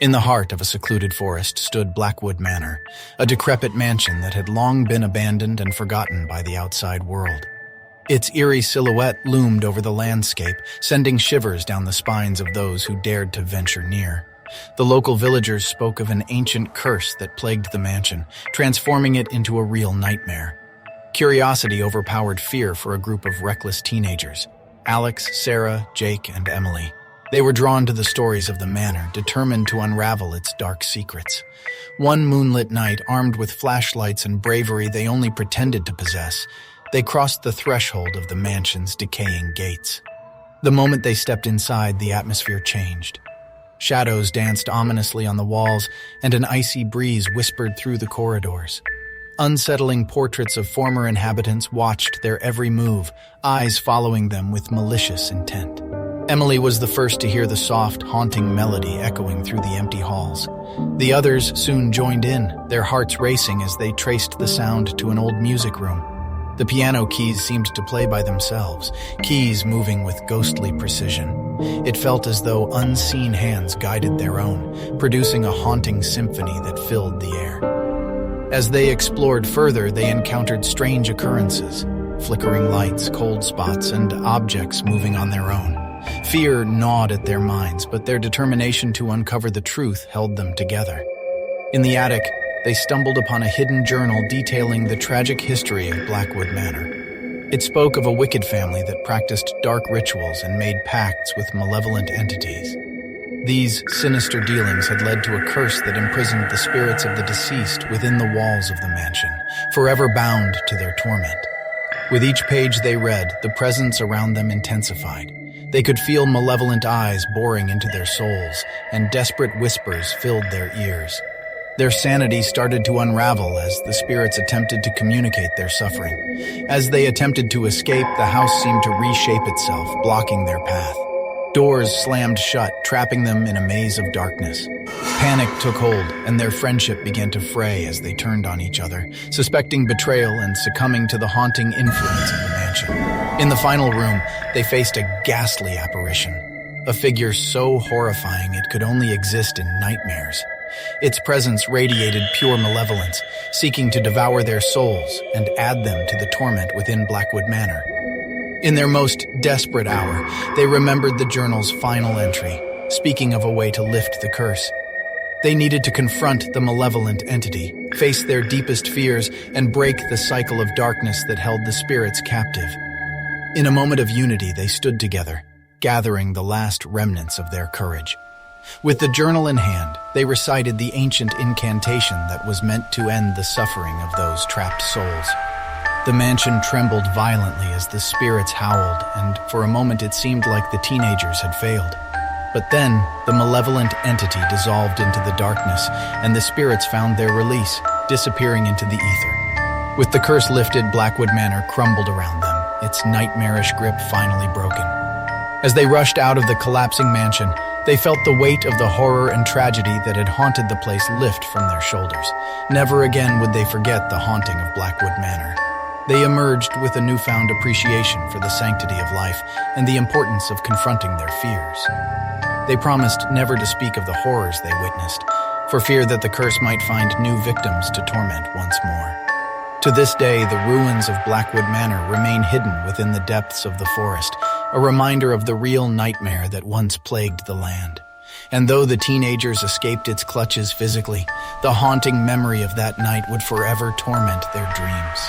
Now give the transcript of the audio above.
In the heart of a secluded forest stood Blackwood Manor, a decrepit mansion that had long been abandoned and forgotten by the outside world. Its eerie silhouette loomed over the landscape, sending shivers down the spines of those who dared to venture near. The local villagers spoke of an ancient curse that plagued the mansion, transforming it into a real nightmare. Curiosity overpowered fear for a group of reckless teenagers: Alex, Sarah, Jake, and Emily. They were drawn to the stories of the manor, determined to unravel its dark secrets. One moonlit night, armed with flashlights and bravery they only pretended to possess, they crossed the threshold of the mansion's decaying gates. The moment they stepped inside, the atmosphere changed. Shadows danced ominously on the walls, and an icy breeze whispered through the corridors. Unsettling portraits of former inhabitants watched their every move, eyes following them with malicious intent. Emily was the first to hear the soft, haunting melody echoing through the empty halls. The others soon joined in, their hearts racing as they traced the sound to an old music room. The piano keys seemed to play by themselves, keys moving with ghostly precision. It felt as though unseen hands guided their own, producing a haunting symphony that filled the air. As they explored further, they encountered strange occurrences: flickering lights, cold spots, and objects moving on their own. Fear gnawed at their minds, but their determination to uncover the truth held them together. In the attic, they stumbled upon a hidden journal detailing the tragic history of Blackwood Manor. It spoke of a wicked family that practiced dark rituals and made pacts with malevolent entities. These sinister dealings had led to a curse that imprisoned the spirits of the deceased within the walls of the mansion, forever bound to their torment. With each page they read, the presence around them intensified. They could feel malevolent eyes boring into their souls, and desperate whispers filled their ears. Their sanity started to unravel as the spirits attempted to communicate their suffering. As they attempted to escape, the house seemed to reshape itself, blocking their path. Doors slammed shut, trapping them in a maze of darkness. Panic took hold, and their friendship began to fray as they turned on each other, suspecting betrayal and succumbing to the haunting influence of the mansion. In the final room, they faced a ghastly apparition, a figure so horrifying it could only exist in nightmares. Its presence radiated pure malevolence, seeking to devour their souls and add them to the torment within Blackwood Manor. In their most desperate hour, they remembered the journal's final entry, speaking of a way to lift the curse. They needed to confront the malevolent entity, face their deepest fears, and break the cycle of darkness that held the spirits captive. In a moment of unity, they stood together, gathering the last remnants of their courage. With the journal in hand, they recited the ancient incantation that was meant to end the suffering of those trapped souls. The mansion trembled violently as the spirits howled, and for a moment it seemed like the teenagers had failed. But then, the malevolent entity dissolved into the darkness, and the spirits found their release, disappearing into the ether. With the curse lifted, Blackwood Manor crumbled around them, its nightmarish grip finally broken. As they rushed out of the collapsing mansion, they felt the weight of the horror and tragedy that had haunted the place lift from their shoulders. Never again would they forget the haunting of Blackwood Manor. They emerged with a newfound appreciation for the sanctity of life and the importance of confronting their fears. They promised never to speak of the horrors they witnessed, for fear that the curse might find new victims to torment once more. To this day, the ruins of Blackwood Manor remain hidden within the depths of the forest, a reminder of the real nightmare that once plagued the land. And though the teenagers escaped its clutches physically, the haunting memory of that night would forever torment their dreams.